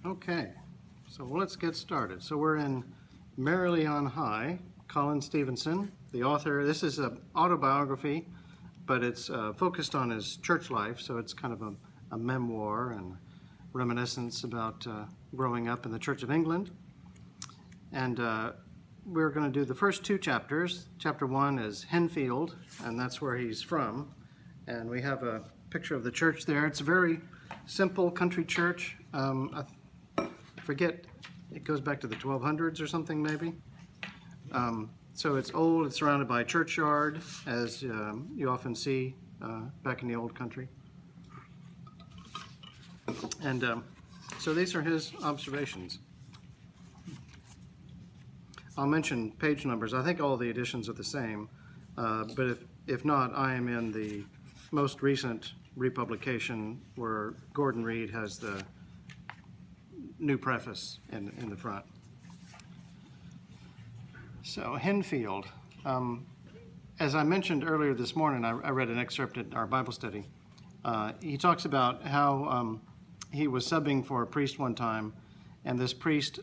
Okay, so let's get started. So we're in Merrily on High, Colin Stephenson, the author. This is an autobiography, but it's focused on his church life, so it's kind of a memoir and reminiscence about growing up in the Church of England. And we're going to do the first two chapters. Chapter 1 is Henfield, and that's where he's from. And we have a picture of the church there. It's a very simple country church. I forget, it goes back to the 1200s or something maybe. So it's old, it's surrounded by a churchyard, as you often see back in the old country. And so these are his observations. I'll mention page numbers. I think all the editions are the same, but if not, I am in the most recent republication where Gordon Reed has the new preface in the front. So Henfield, as I mentioned earlier this morning, I read an excerpt at our Bible study. He talks about how he was subbing for a priest one time, and this priest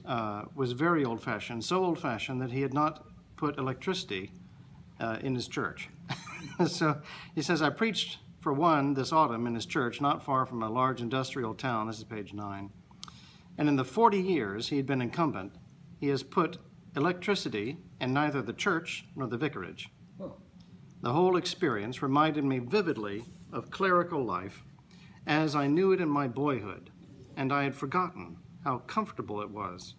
was very old-fashioned, so old-fashioned that he had not put electricity in his church. So he says, I preached for one this autumn in his church, not far from a large industrial town. This is page 9. And in the 40 years he had been incumbent, he has put electricity in neither the church nor the vicarage. The whole experience reminded me vividly of clerical life as I knew it in my boyhood, and I had forgotten how comfortable it was.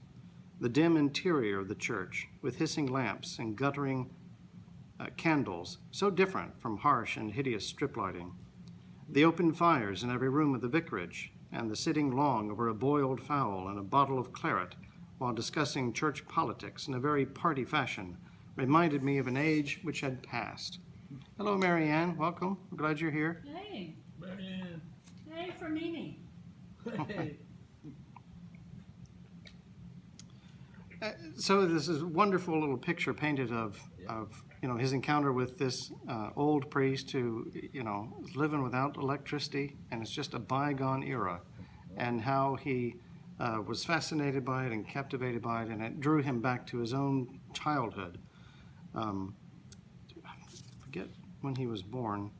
The dim interior of the church, with hissing lamps and guttering candles, so different from harsh and hideous strip lighting. The open fires in every room of the vicarage, and the sitting long over a boiled fowl and a bottle of claret while discussing church politics in a very party fashion reminded me of an age which had passed. Hello, Mary Ann. Welcome. I'm glad you're here. Hey. Mary Ann. Hey, for Mimi. Hey. So this is a wonderful little picture painted of his encounter with this old priest who is living without electricity, and it's just a bygone era, and how he was fascinated by it and captivated by it, and it drew him back to his own childhood. I forget when he was born,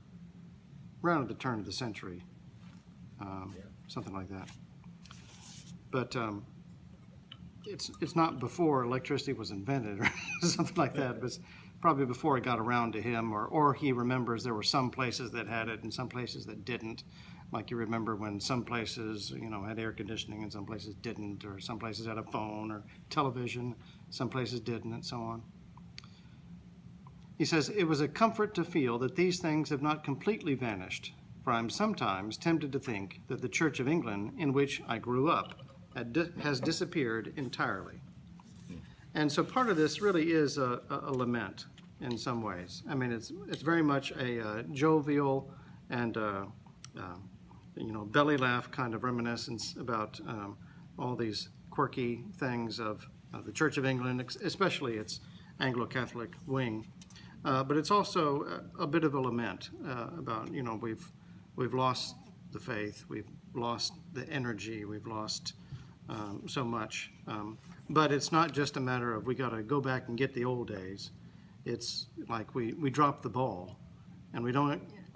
around at the turn of the century, something like that. But it's not before electricity was invented or something like that, but probably before it got around to him, or he remembers there were some places that had it and some places that didn't. Like you remember when some places, had air conditioning and some places didn't, or some places had a phone or television, some places didn't, and so on. He says, it was a comfort to feel that these things have not completely vanished, for I'm sometimes tempted to think that the Church of England, in which I grew up, has disappeared entirely. And so part of this really is a lament in some ways. I mean, it's very much a jovial and belly laugh kind of reminiscence about all these quirky things of the Church of England, especially its Anglo-Catholic wing. But it's also a bit of a lament about we've lost the faith, we've lost the energy, we've lost so much. But it's not just a matter of we got to go back and get the old days. It's like we dropped the ball, and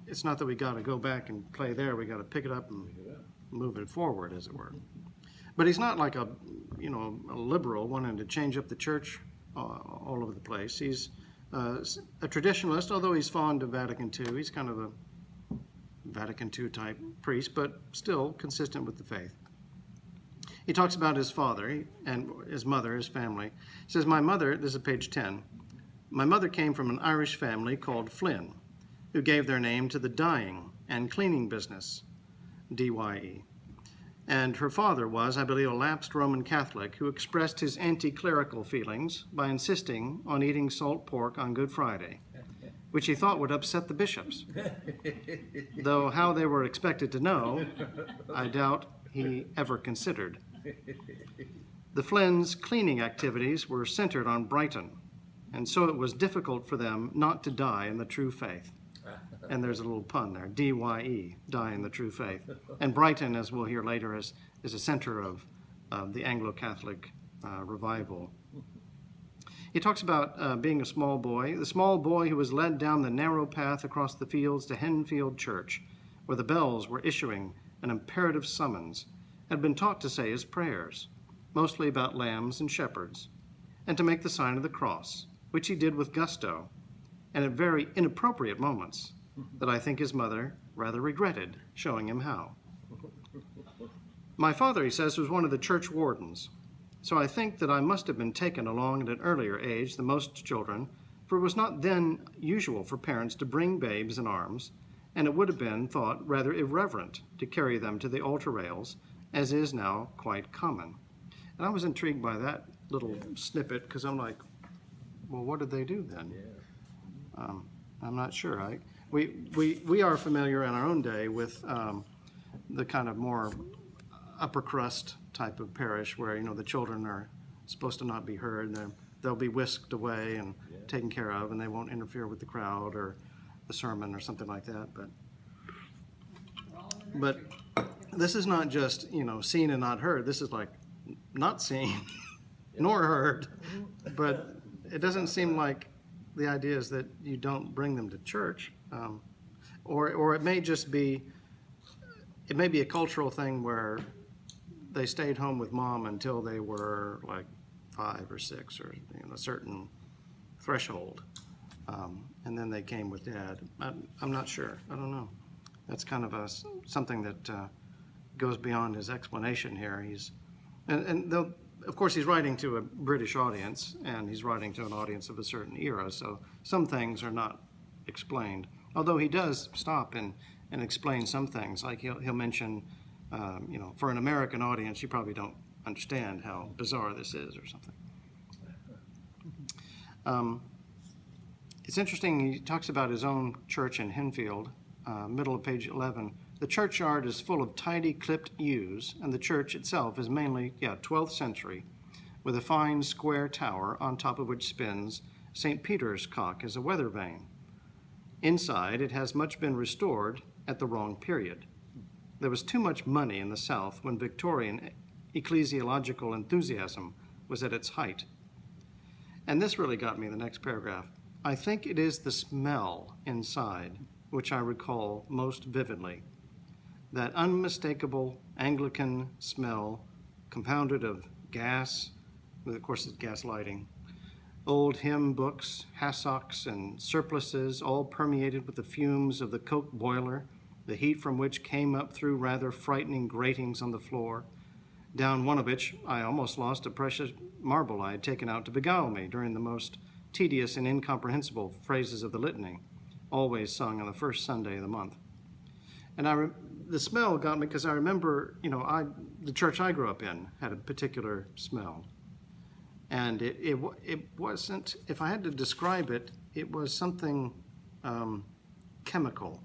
it's not that we got to go back and play there. We got to pick it up and move it forward, as it were. But he's not like a liberal wanting to change up the church all over the place. He's a traditionalist, although he's fond of Vatican II. He's kind of a Vatican II type priest, but still consistent with the faith. He talks about his father and his mother, his family. He says, my mother, this is page 10, my mother came from an Irish family called Flynn, who gave their name to the dyeing and cleaning business, D-Y-E. And her father was, I believe, a lapsed Roman Catholic who expressed his anti-clerical feelings by insisting on eating salt pork on Good Friday, which he thought would upset the bishops. Though how they were expected to know, I doubt he ever considered. The Flynn's cleaning activities were centered on Brighton, and so it was difficult for them not to die in the true faith. And there's a little pun there, D-Y-E, die in the true faith. And Brighton, as we'll hear later, is a center of the Anglo-Catholic revival. He talks about being a small boy, the small boy who was led down the narrow path across the fields to Henfield Church, where the bells were issuing an imperative summons, had been taught to say his prayers, mostly about lambs and shepherds, and to make the sign of the cross, which he did with gusto, and at very inappropriate moments that I think his mother rather regretted showing him how. My father, he says, was one of the church wardens, so I think that I must have been taken along at an earlier age than most children, for it was not then usual for parents to bring babes in arms, and it would have been thought rather irreverent to carry them to the altar rails, as is now quite common. And I was intrigued by that little snippet, because I'm like, well, what did they do then? I'm not sure. We are familiar in our own day with the kind of more upper crust type of parish where, the children are supposed to not be heard. They'll be whisked away and taken care of, and they won't interfere with the crowd or the sermon or something like that. But this is not just, seen and not heard. This is like not seen nor heard. But it doesn't seem like the idea is that you don't bring them to church. Or it may just be, it may be a cultural thing where they stayed home with mom until they were like 5 or 6 or a certain threshold. And then they came with dad. I'm not sure. I don't know. That's kind of something that goes beyond his explanation here. Of course, he's writing to a British audience, and he's writing to an audience of a certain era, so some things are not explained. Although he does stop and explain some things, like he'll mention, for an American audience, you probably don't understand how bizarre this is or something. It's interesting, he talks about his own church in Henfield, middle of page 11. The churchyard is full of tidy clipped yews, and the church itself is mainly, 12th century, with a fine square tower on top of which spins St. Peter's cock as a weather vane. Inside, it has much been restored at the wrong period. There was too much money in the South when Victorian ecclesiological enthusiasm was at its height. And this really got me, the next paragraph. I think it is the smell inside which I recall most vividly. That unmistakable Anglican smell, compounded of gas, of course it's gas lighting, old hymn books, hassocks, and surplices, all permeated with the fumes of the coke boiler, the heat from which came up through rather frightening gratings on the floor, down one of which I almost lost a precious marble I had taken out to beguile me during the most tedious and incomprehensible phrases of the litany, always sung on the first Sunday of the month. And the smell got me because I remember, the church I grew up in had a particular smell. And it wasn't, if I had to describe it, it was something chemical,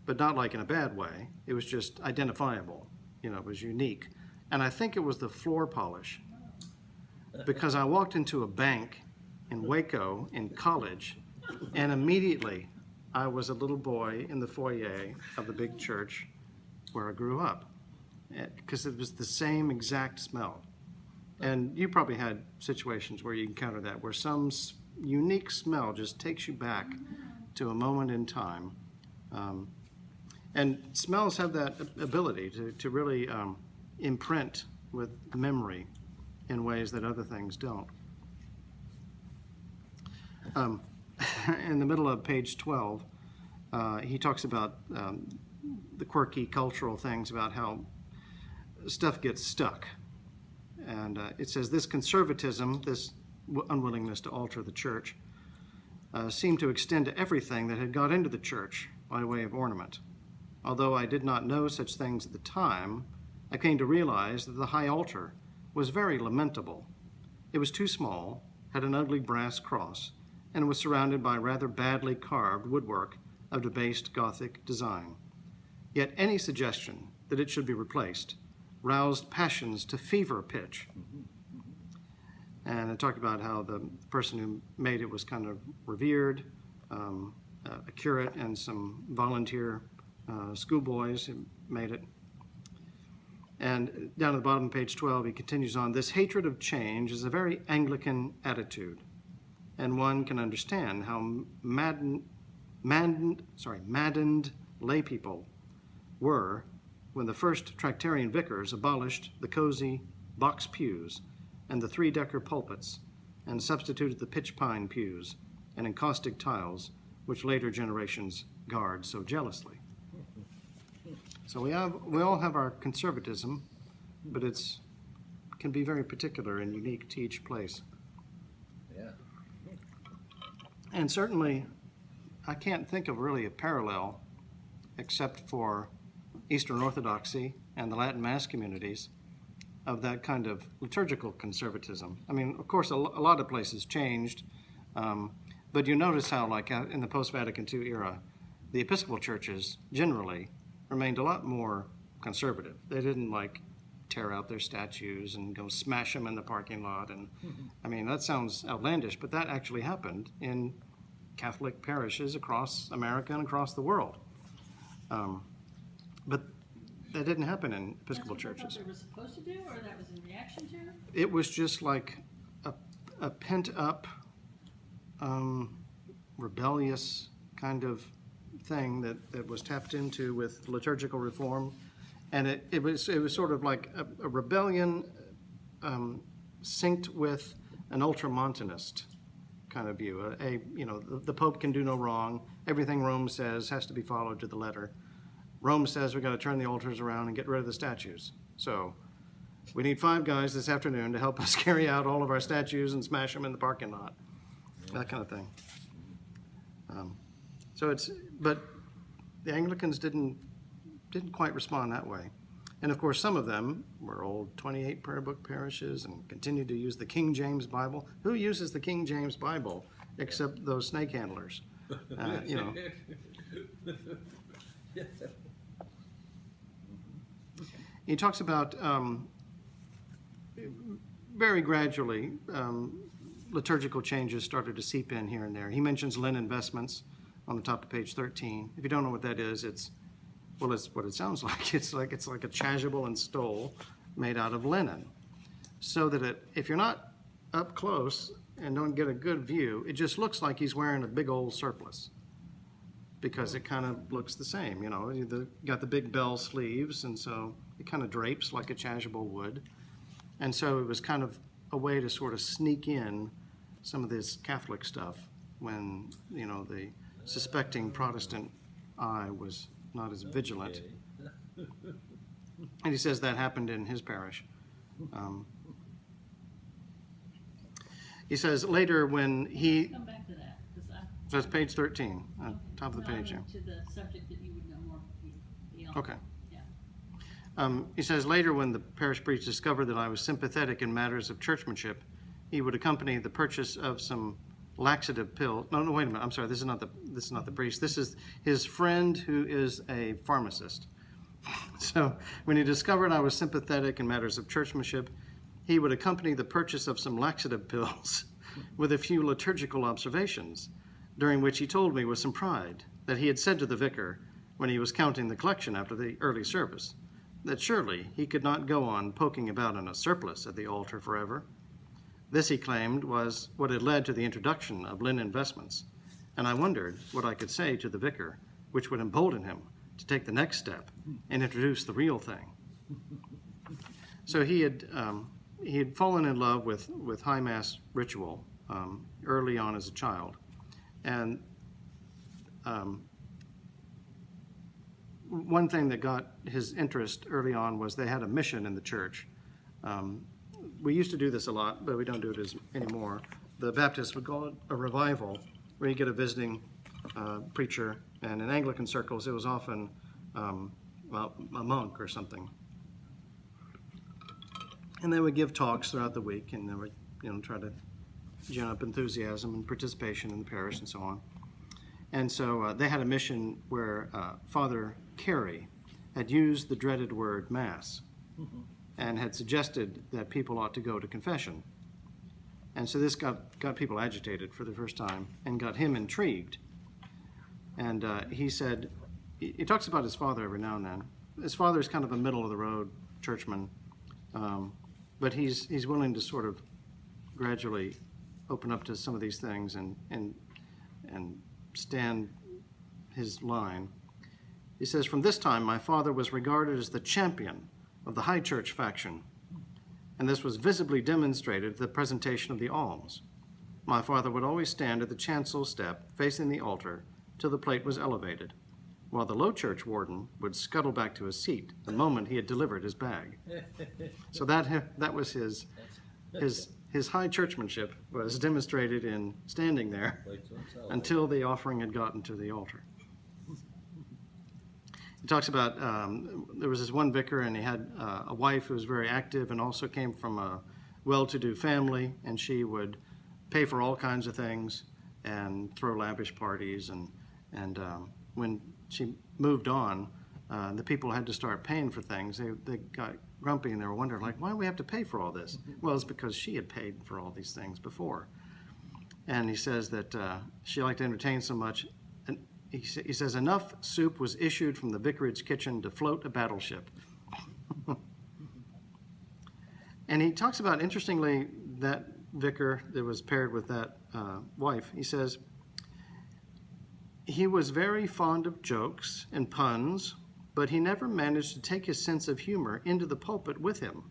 but not like in a bad way. It was just identifiable, it was unique. And I think it was the floor polish, because I walked into a bank in Waco in college, and immediately I was a little boy in the foyer of the big church where I grew up, because it was the same exact smell. And you probably had situations where you encounter that, where some unique smell just takes you back to a moment in time. And smells have that ability to really imprint with memory in ways that other things don't. In the middle of page 12, he talks about the quirky cultural things about how stuff gets stuck. And it says, this conservatism, this unwillingness to alter the church, seemed to extend to everything that had got into the church by way of ornament. Although I did not know such things at the time, I came to realize that the high altar was very lamentable. It was too small, had an ugly brass cross, and was surrounded by rather badly carved woodwork of debased Gothic design. Yet any suggestion that it should be replaced roused passions to fever pitch. And I talked about how the person who made it was kind of revered, a curate and some volunteer schoolboys who made it. And down at the bottom of page 12, he continues on, this hatred of change is a very Anglican attitude, and one can understand how maddened lay people were when the first Tractarian vicars abolished the cozy box pews and the three-decker pulpits and substituted the pitch pine pews and encaustic tiles, which later generations guard so jealously. So we all have our conservatism, but can be very particular and unique to each place. Yeah. And certainly, I can't think of really a parallel except for Eastern Orthodoxy and the Latin Mass communities of that kind of liturgical conservatism. I mean, of course, a lot of places changed, but you notice how, like in the post-Vatican II era, the Episcopal churches generally remained a lot more conservative. They didn't like tear out their statues and go smash them in the parking lot. And I mean, that sounds outlandish, but that actually happened in Catholic parishes across America and across the world. But that didn't happen in Episcopal churches. That's what they were supposed to do, or that was in reaction to? It was just like a pent-up, rebellious kind of thing that was tapped into with liturgical reform, and it was sort of like a rebellion synced with an ultramontanist kind of view. The Pope can do no wrong. Everything Rome says has to be followed to the letter. Rome says we've got to turn the altars around and get rid of the statues. So we need 5 guys this afternoon to help us carry out all of our statues and smash them in the parking lot. That kind of thing. But the Anglicans didn't quite respond that way. And of course, some of them were old 28 prayer book parishes and continued to use the King James Bible. Who uses the King James Bible except those snake handlers? He talks about very gradually liturgical changes started to seep in here and there. He mentions linen vestments on the top of page 13. If you don't know what that is, it's what it sounds like. It's like a chasuble and stole made out of linen, so that if you're not up close and don't get a good view, it just looks like he's wearing a big old surplice, because it kind of looks the same. You got the big bell sleeves, and so it kind of drapes like a chasuble would. And so it was kind of a way to sort of sneak in some of this Catholic stuff when, the suspecting Protestant eye was not as vigilant. And he says that happened in his parish. He says later when he... Come back to that. So it's page 13, top of the No, page here. to the subject that you would know more beyond. Okay. Yeah. He says later when the parish priest discovered that I was sympathetic in matters of churchmanship, he would accompany the purchase of some laxative pills. No, wait a minute. I'm sorry. This is not the priest. This is his friend who is a pharmacist. So when he discovered I was sympathetic in matters of churchmanship, he would accompany the purchase of some laxative pills with a few liturgical observations, during which he told me with some pride that he had said to the vicar when he was counting the collection after the early service, that surely he could not go on poking about in a surplice at the altar forever. This, he claimed, was what had led to the introduction of linen vestments, and I wondered what I could say to the vicar which would embolden him to take the next step and introduce the real thing. So he had fallen in love with high mass ritual early on as a child, and one thing that got his interest early on was they had a mission in the church. We used to do this a lot, but we don't do it anymore. The Baptists would call it a revival, where you get a visiting preacher, and in Anglican circles, it was often a monk or something. And they would give talks throughout the week, and they would, try to gin up enthusiasm and participation in the parish and so on. And so they had a mission where Father Carey had used the dreaded word Mass and had suggested that people ought to go to confession. And so this got people agitated for the first time and got him intrigued. And he said, he talks about his father every now and then. His father is kind of a middle-of-the-road churchman, but he's willing to sort of gradually open up to some of these things and stand his line. He says, "From this time, my father was regarded as the champion of the high church faction, and this was visibly demonstrated at the presentation of the alms. My father would always stand at the chancel step facing the altar till the plate was elevated, while the low church warden would scuttle back to his seat the moment he had delivered his bag." So that was his high churchmanship was demonstrated in standing there until the offering had gotten to the altar. He talks about there was this one vicar, and he had a wife who was very active and also came from a well-to-do family, and she would pay for all kinds of things and throw lavish parties. And when she moved on, the people had to start paying for things. They got grumpy, and they were wondering, like, why do we have to pay for all this? Well, it's because she had paid for all these things before. And he says that she liked to entertain so much. And he says, enough soup was issued from the vicarage kitchen to float a battleship. And he talks about, interestingly, that vicar that was paired with that wife. He says, he was very fond of jokes and puns, but he never managed to take his sense of humor into the pulpit with him,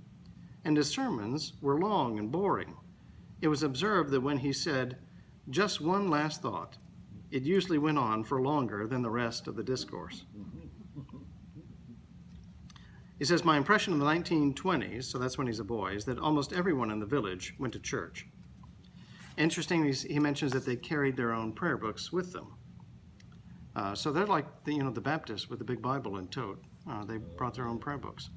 and his sermons were long and boring. It was observed that when he said, "Just one last thought," it usually went on for longer than the rest of the discourse. He says, my impression in the 1920s, so that's when he's a boy, is that almost everyone in the village went to church. Interestingly, he mentions that they carried their own prayer books with them. So they're like the Baptists with the big Bible in tote. They brought their own prayer books.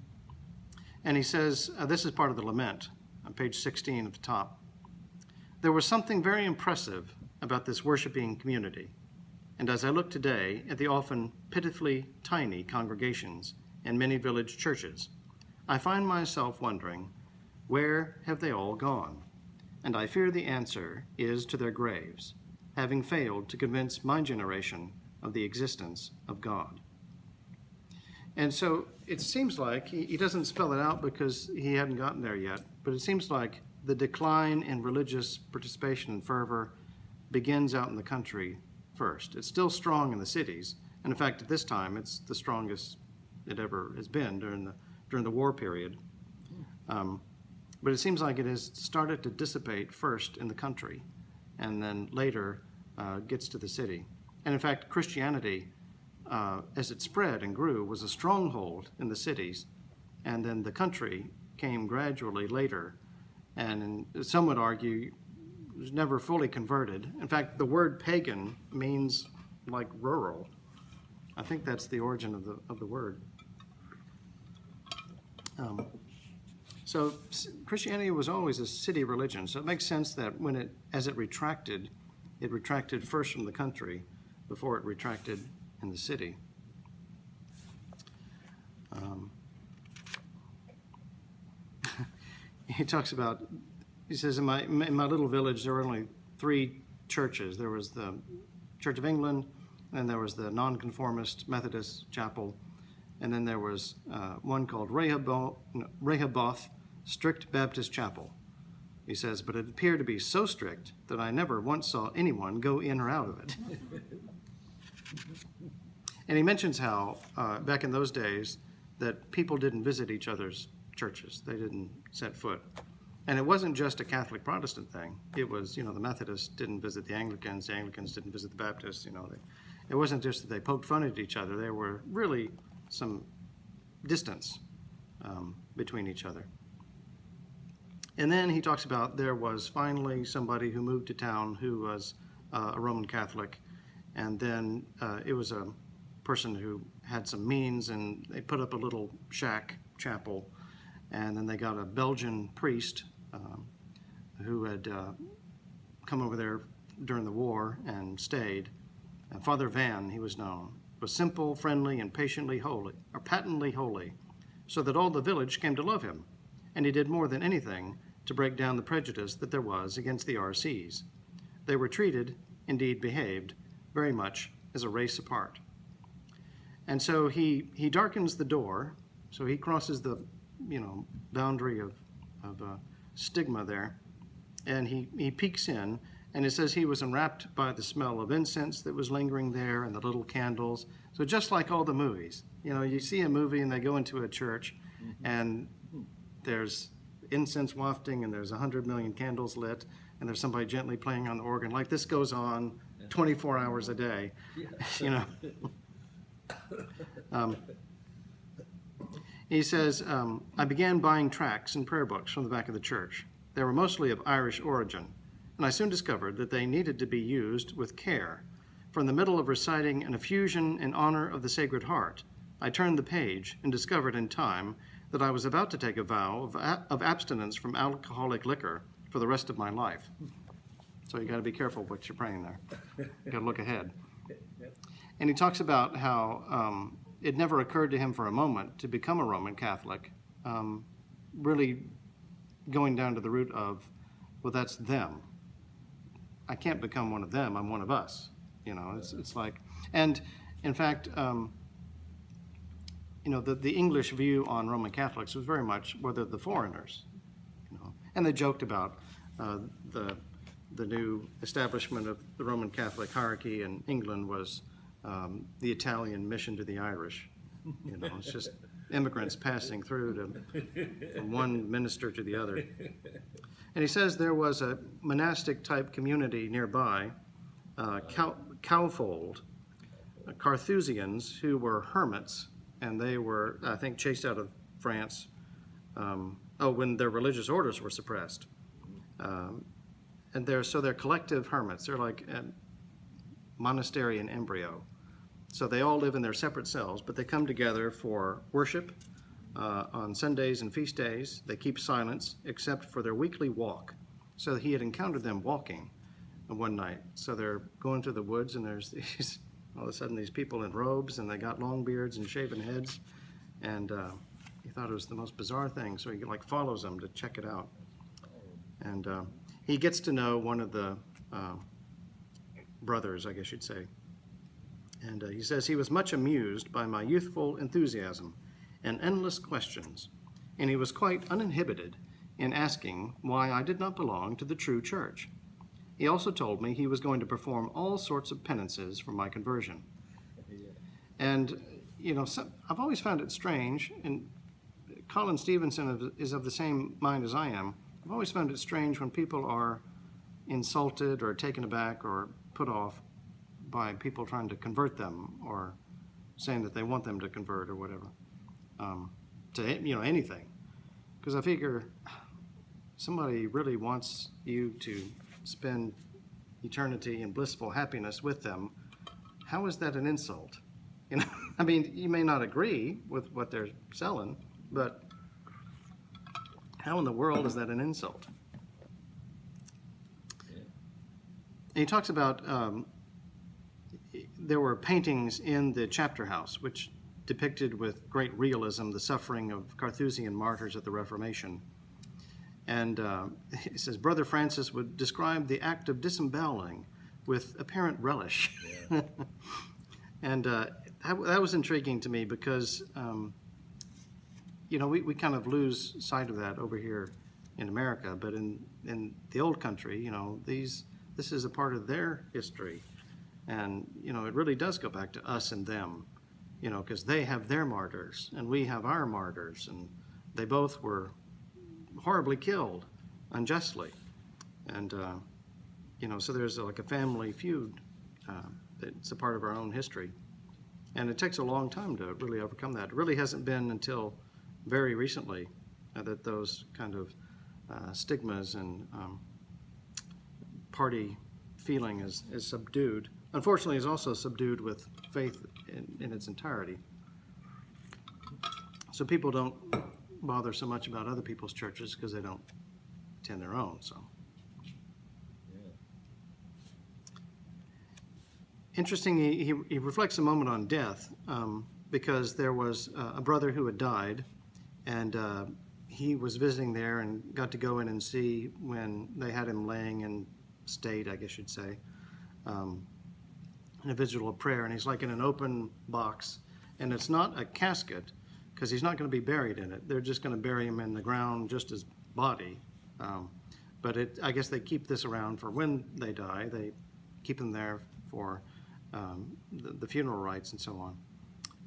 And he says, this is part of the lament on page 16 at the top. There was something very impressive about this worshiping community. And as I look today at the often pitifully tiny congregations in many village churches, I find myself wondering, where have they all gone? And I fear the answer is to their graves, having failed to convince my generation of the existence of God. And so it seems like, he doesn't spell it out because he hadn't gotten there yet, but it seems like the decline in religious participation and fervor begins out in the country first. It's still strong in the cities, and in fact at this time it's the strongest it ever has been during the war period. But it seems like it has started to dissipate first in the country, and then later gets to the city. And in fact, Christianity, as it spread and grew, was a stronghold in the cities, and then the country came gradually later, and some would argue it was never fully converted. In fact, the word pagan means like rural. I think that's the origin of the word. So Christianity was always a city religion, so it makes sense that as it retracted first from the country before it retracted in the city. He says, in my little village, there were only 3 churches. There was the Church of England, and there was the Nonconformist Methodist Chapel, and then there was one called Rehoboth Strict Baptist Chapel. He says, but it appeared to be so strict that I never once saw anyone go in or out of it. And he mentions how, back in those days, that people didn't visit each other's churches. They didn't set foot. And it wasn't just a Catholic Protestant thing. It was, the Methodists didn't visit the Anglicans didn't visit the Baptists, It wasn't just that they poked fun at each other. There were really some distance between each other. And then he talks about there was finally somebody who moved to town who was a Roman Catholic, and then it was a person who had some means, and they put up a little shack chapel, and then they got a Belgian priest who had come over there during the war and stayed. Father Van, he was known, was simple, friendly, and patently holy, so that all the village came to love him, and he did more than anything to break down the prejudice that there was against the RCs. They were treated, indeed behaved, very much as a race apart. And so he darkens the door, so he crosses the boundary of stigma there. And he peeks in, and it says he was enwrapped by the smell of incense that was lingering there and the little candles. So just like all the movies, you see a movie and they go into a church and there's incense wafting and there's 100 million candles lit and there's somebody gently playing on the organ. Like this goes on 24 hours a day, He says, I began buying tracts and prayer books from the back of the church. They were mostly of Irish origin, and I soon discovered that they needed to be used with care. For in the middle of reciting an effusion in honor of the Sacred Heart, I turned the page and discovered in time that I was about to take a vow of abstinence from alcoholic liquor for the rest of my life. So you got to be careful what you're praying there. You got to look ahead. And he talks about how it never occurred to him for a moment to become a Roman Catholic, really going down to the root of, well, that's them. I can't become one of them. I'm one of us. It's like, and in fact, the English view on Roman Catholics was very much, well, they're the foreigners, and they joked about the new establishment of the Roman Catholic hierarchy in England was the Italian mission to the Irish. It's just immigrants passing through from one minister to the other. And he says there was a monastic type community nearby, Cowfold, Carthusians who were hermits, and they were, I think, chased out of France when their religious orders were suppressed. And they're collective hermits. They're like a monastery in embryo. So they all live in their separate cells, but they come together for worship on Sundays and feast days. They keep silence except for their weekly walk. So he had encountered them walking one night. So they're going through the woods, and there's these, all of a sudden, these people in robes, and they got long beards and shaven heads. And he thought it was the most bizarre thing. So he follows them to check it out. And he gets to know one of the brothers, I guess you'd say. And he says he was much amused by my youthful enthusiasm and endless questions, and he was quite uninhibited in asking why I did not belong to the true church. He also told me he was going to perform all sorts of penances for my conversion. And, I've always found it strange, and Colin Stephenson is of the same mind as I am. I've always found it strange when people are insulted or taken aback or put off by people trying to convert them or saying that they want them to convert or whatever, to anything. Because I figure somebody really wants you to spend eternity in blissful happiness with them. How is that an insult? I mean, you may not agree with what they're selling, but how in the world is that an insult? And he talks about there were paintings in the chapter house which depicted with great realism the suffering of Carthusian martyrs at the Reformation. And he says, Brother Francis would describe the act of disemboweling with apparent relish. Yeah. And that was intriguing to me because, we kind of lose sight of that over here in America. But in the old country, this is a part of their history. And, it really does go back to us and them, because they have their martyrs and we have our martyrs. And they both were horribly killed unjustly. And, so there's like a family feud that's a part of our own history. And it takes a long time to really overcome that. It really hasn't been until very recently that those kind of stigmas and party feeling is subdued. Unfortunately, is also subdued with faith in its entirety. So people don't bother so much about other people's churches because they don't attend their own. So, interesting. He reflects a moment on death because there was a brother who had died, and he was visiting there and got to go in and see when they had him laying in state, I guess you'd say. In a vigil of prayer, and he's like in an open box, and it's not a casket, because he's not going to be buried in it. They're just going to bury him in the ground, just his body. But I guess they keep this around for when they die. They keep them there for the funeral rites and so on.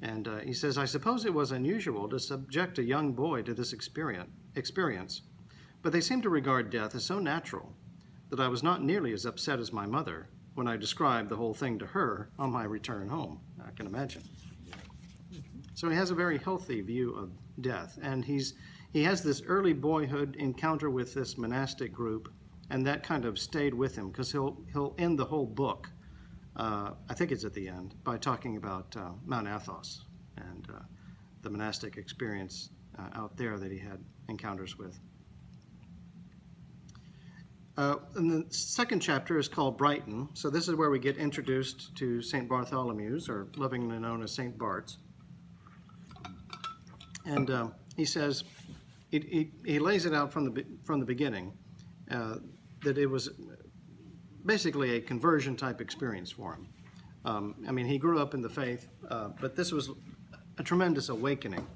And he says, I suppose it was unusual to subject a young boy to this experience, but they seem to regard death as so natural that I was not nearly as upset as my mother when I described the whole thing to her on my return home. I can imagine. So he has a very healthy view of death, and he has this early boyhood encounter with this monastic group, and that kind of stayed with him, because he'll end the whole book, I think it's at the end, by talking about Mount Athos and the monastic experience out there that he had encounters with. And the second chapter is called Brighton. So this is where we get introduced to St. Bartholomew's, or lovingly known as St. Bart's. And he says, he lays it out from the beginning, that it was basically a conversion type experience for him. I mean, he grew up in the faith, but this was a tremendous awakening.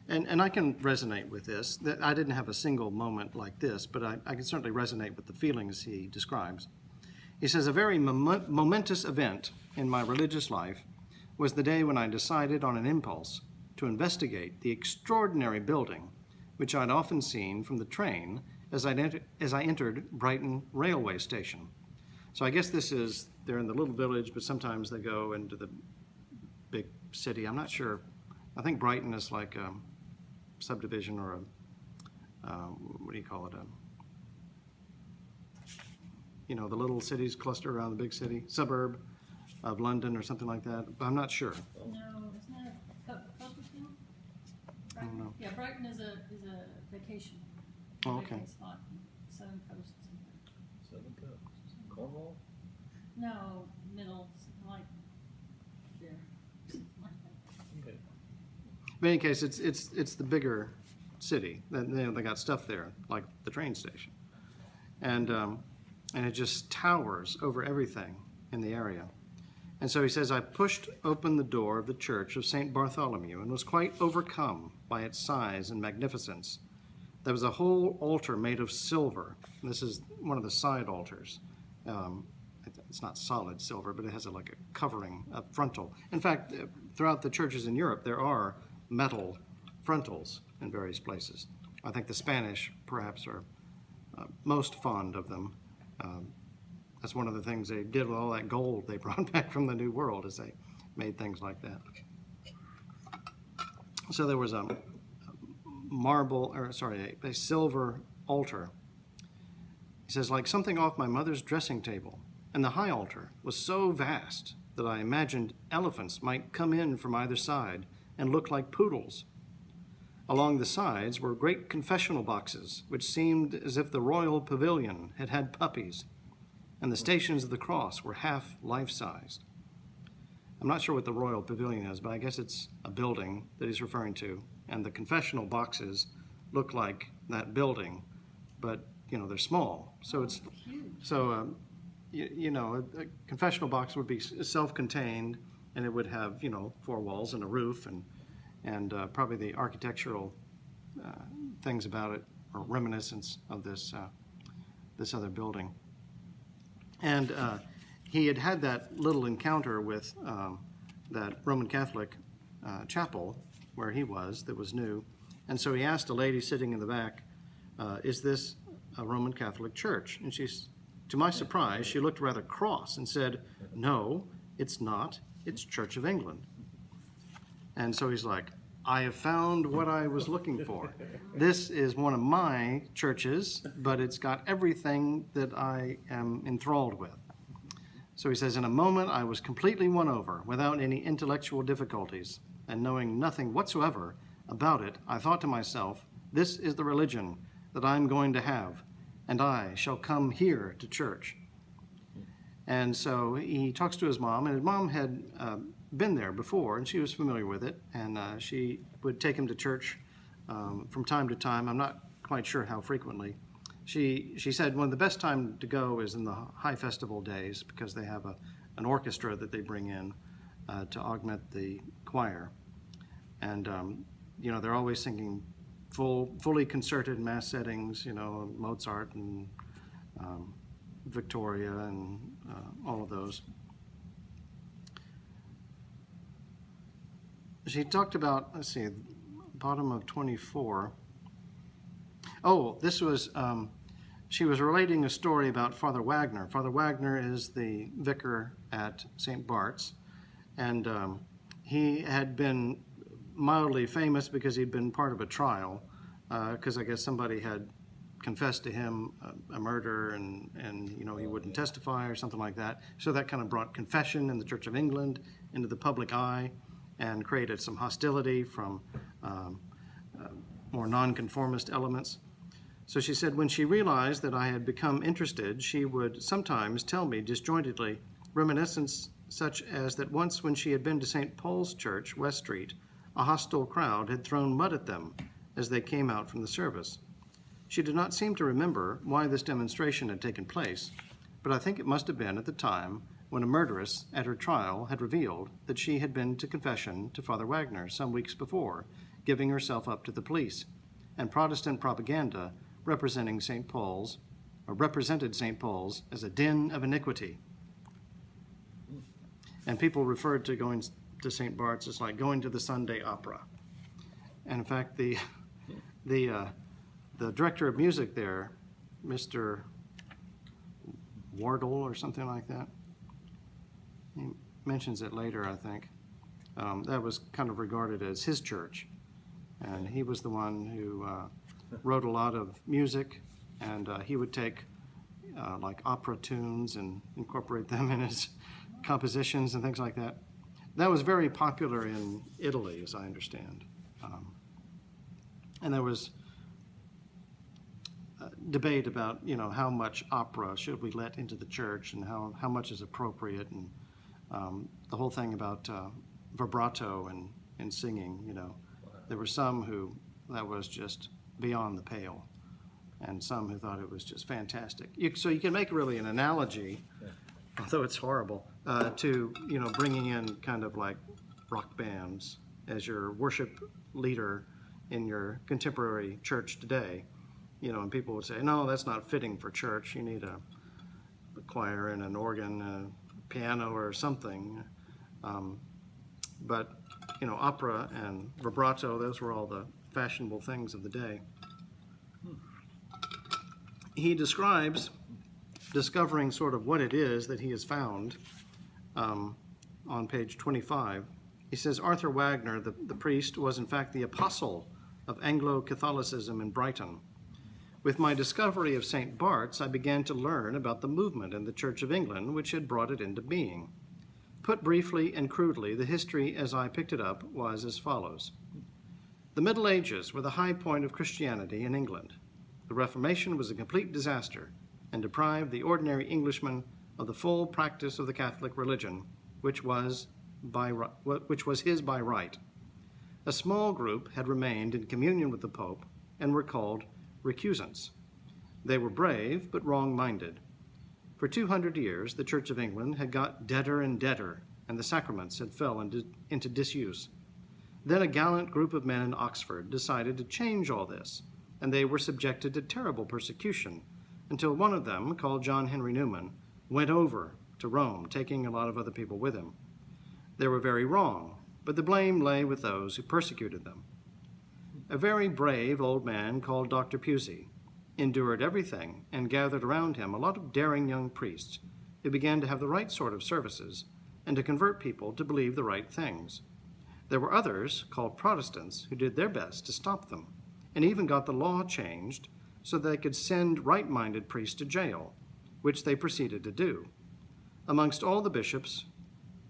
And I can resonate with this. That I didn't have a single moment like this, but I can certainly resonate with the feelings he describes. He says, a very momentous event in my religious life was the day when I decided on an impulse to investigate the extraordinary building which I'd often seen from the train as I entered Brighton railway station. So I guess they're in the little village, but sometimes they go into the big city. I'm not sure. I think Brighton is like a subdivision or what do you call it? The little cities cluster around the big city, suburb of London or something like that. But I'm not sure. No, isn't that a coastal town? I don't know. Yeah, Brighton is a vacation. Oh, okay. Vacation spot, southern coast somewhere. Southern Coast. Cornwall? No, middle, something like there, something like that. Okay. In any case, it's the bigger city. They got stuff there, like the train station, and it just towers over everything in the area. And so he says, I pushed open the door of the church of St. Bartholomew and was quite overcome by its size and magnificence. There was a whole altar made of silver. This is one of the side altars. It's not solid silver, but it has like a covering, a frontal. In fact, throughout the churches in Europe, there are metal frontals in various places. I think the Spanish, perhaps, are most fond of them. That's one of the things they did with all that gold they brought back from the New World, is they made things like that. So there was a silver altar. He says, like something off my mother's dressing table. And the high altar was so vast that I imagined elephants might come in from either side and look like poodles. Along the sides were great confessional boxes, which seemed as if the royal pavilion had had puppies, and the Stations of the Cross were half life-sized. I'm not sure what the royal pavilion is, but I guess it's a building that he's referring to, and the confessional boxes look like that building, but they're small. So it's so a confessional box would be self-contained, and it would have 4 walls and a roof, and probably the architectural things about it are reminiscence of this other building. And he had that little encounter with that Roman Catholic chapel where he was that was new, and so he asked a lady sitting in the back, "Is this a Roman Catholic church?" And to my surprise, she looked rather cross and said, "No, it's not. It's Church of England." And so he's like, I have found what I was looking for. This is one of my churches, but it's got everything that I am enthralled with. So he says, in a moment, I was completely won over without any intellectual difficulties, and knowing nothing whatsoever about it, I thought to myself, this is the religion that I'm going to have, and I shall come here to church. And so he talks to his mom, and his mom had been there before, and she was familiar with it, and she would take him to church from time to time. I'm not quite sure how frequently. She said one of the best time to go is in the high festival days, because they have an orchestra that they bring in to augment the choir. And they're always singing fully concerted mass settings, Mozart and Victoria and all of those. She talked about, let's see, bottom of 24. Oh, this was, she was relating a story about Father Wagner. Father Wagner is the vicar at St. Bart's, and he had been mildly famous because he'd been part of a trial, because I guess somebody had confessed to him a murder, and he wouldn't testify or something like that. So that kind of brought confession in the Church of England into the public eye and created some hostility from more nonconformist elements. So she said, when she realized that I had become interested, she would sometimes tell me disjointedly reminiscences such as that once when she had been to St. Paul's Church, West Street, a hostile crowd had thrown mud at them as they came out from the service. She did not seem to remember why this demonstration had taken place, but I think it must have been at the time when a murderess at her trial had revealed that she had been to confession to Father Wagner some weeks before, giving herself up to the police, and Protestant propaganda represented St. Paul's as a den of iniquity. And people referred to going to St. Bart's as like going to the Sunday opera. And in fact, the director of music there, Mr. Wardle or something like that, he mentions it later, I think. That was kind of regarded as his church. And he was the one who wrote a lot of music, and he would take like opera tunes and incorporate them in his compositions and things like that. That was very popular in Italy, as I understand. And there was debate about, how much opera should we let into the church and how much is appropriate, and the whole thing about vibrato and singing, There were some who that was just beyond the pale, and some who thought it was just fantastic. So you can make really an analogy, although it's horrible, to bringing in kind of like rock bands as your worship leader in your contemporary church today. And people would say, no, that's not fitting for church. You need a choir and an organ, a piano or something. But opera and vibrato, those were all the fashionable things of the day. He describes discovering sort of what it is that he has found on page 25. He says, Arthur Wagner, the priest, was in fact the apostle of Anglo-Catholicism in Brighton. With my discovery of St. Bart's, I began to learn about the movement in the Church of England which had brought it into being. Put briefly and crudely, the history as I picked it up was as follows. The Middle Ages were the high point of Christianity in England. The Reformation was a complete disaster and deprived the ordinary Englishman of the full practice of the Catholic religion, which was his by right. A small group had remained in communion with the Pope and were called recusants. They were brave but wrong-minded. For 200 years, the Church of England had got deader and deader, and the sacraments had fell into disuse. Then a gallant group of men in Oxford decided to change all this, and they were subjected to terrible persecution until one of them, called John Henry Newman, went over to Rome, taking a lot of other people with him. They were very wrong, but the blame lay with those who persecuted them. A very brave old man called Dr. Pusey endured everything and gathered around him a lot of daring young priests who began to have the right sort of services and to convert people to believe the right things. There were others, called Protestants, who did their best to stop them and even got the law changed so they could send right-minded priests to jail, which they proceeded to do. Almost all the bishops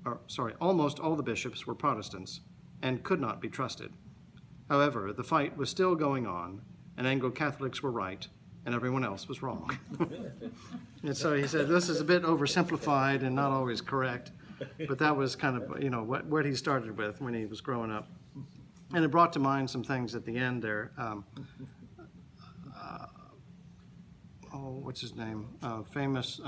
were Protestants and could not be trusted. However, the fight was still going on, and Anglo-Catholics were right, and everyone else was wrong. And so he said, this is a bit oversimplified and not always correct, but that was kind of, what he started with when he was growing up. And it brought to mind some things at the end there. What's his name? Famous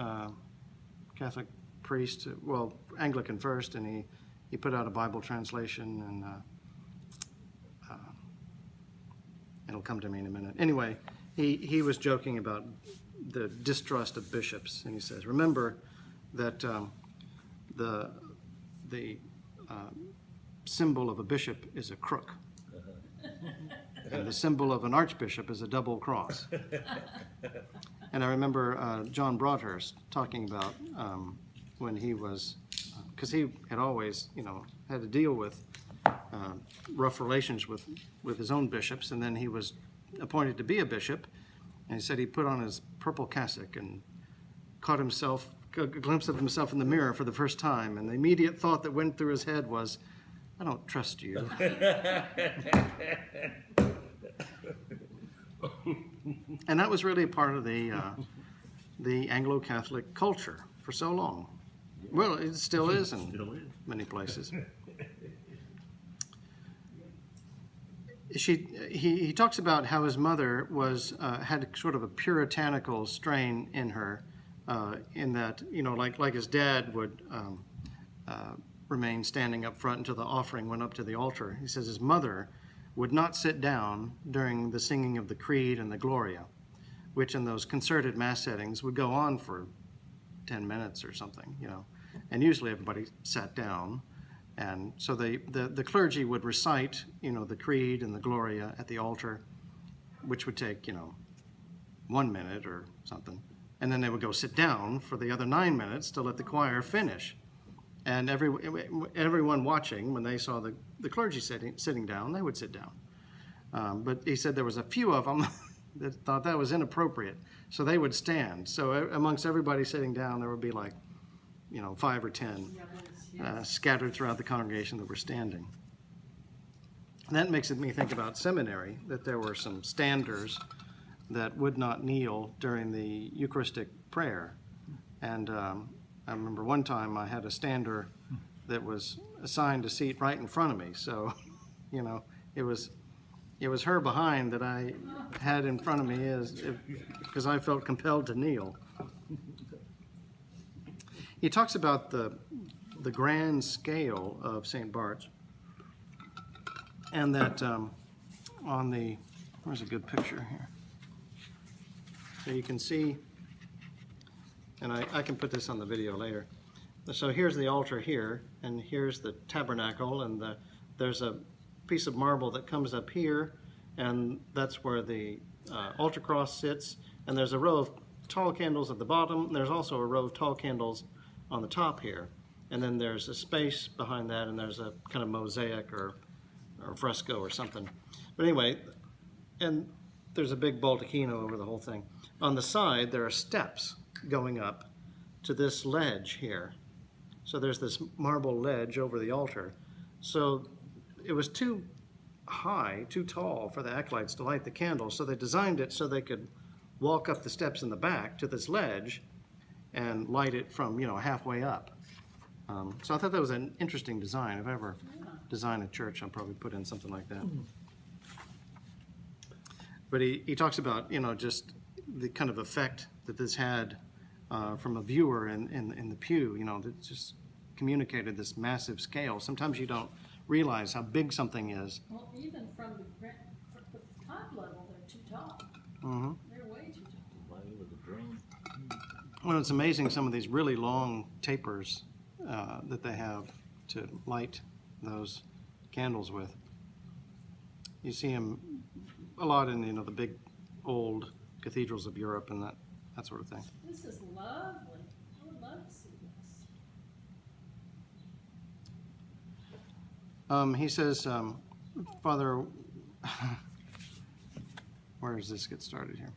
Catholic priest, well, Anglican first, and he put out a Bible translation, and it'll come to me in a minute. Anyway, he was joking about the distrust of bishops, and he says, remember that the symbol of a bishop is a crook, and the symbol of an archbishop is a double cross. And I remember John Broadhurst talking about when he was, because he had always, had to deal with rough relations with his own bishops, and then he was appointed to be a bishop, and he said he put on his purple cassock and caught a glimpse of himself in the mirror for the first time, and the immediate thought that went through his head was, I don't trust you. And that was really part of the Anglo-Catholic culture for so long. Well, it still is in many places. He talks about how his mother had sort of a puritanical strain in her, in that, like his dad would remain standing up front until the offering went up to the altar. He says his mother would not sit down during the singing of the Creed and the Gloria, which in those concerted mass settings would go on for 10 minutes or something, and usually everybody sat down. And so the clergy would recite, the Creed and the Gloria at the altar, which would take, 1 minute or something. And then they would go sit down for the other 9 minutes to let the choir finish. And everyone watching, when they saw the clergy sitting down, they would sit down. But he said there was a few of them that thought that was inappropriate, so they would stand. So amongst everybody sitting down, there would be 5 or 10 scattered throughout the congregation that were standing. And that makes me think about seminary, that there were some standers that would not kneel during the Eucharistic prayer. And I remember one time I had a stander that was assigned a seat right in front of me. So, it was her behind that I had in front of me because I felt compelled to kneel. He talks about the grand scale of St. Bart's, and that where's a good picture here? So you can see, and I can put this on the video later. So here's the altar here, and here's the tabernacle, and there's a piece of marble that comes up here, and that's where the altar cross sits, and there's a row of tall candles at the bottom. There's also a row of tall candles on the top here, and then there's a space behind that, and there's a kind of mosaic or fresco or something. But anyway, and there's a big baldacchino over the whole thing. On the side, there are steps going up to this ledge here. So there's this marble ledge over the altar. So it was too high, too tall for the acolytes to light the candles, so they designed it so they could walk up the steps in the back to this ledge and light it from, halfway up. So I thought that was an interesting design. If I ever design a church, I'll probably put in something like that. But he talks about, just the kind of effect that this had from a viewer in the pew, that just communicated this massive scale. Sometimes you don't realize how big something is. Well, even from the top level, they're too tall. Mm-hmm. They're way too tall. Light with a drain. Well, it's amazing some of these really long tapers that they have to light those candles with. You see them a lot in the big old cathedrals of Europe and that sort of thing. This is lovely. I would love to see this. He says, Father, where does this get started here?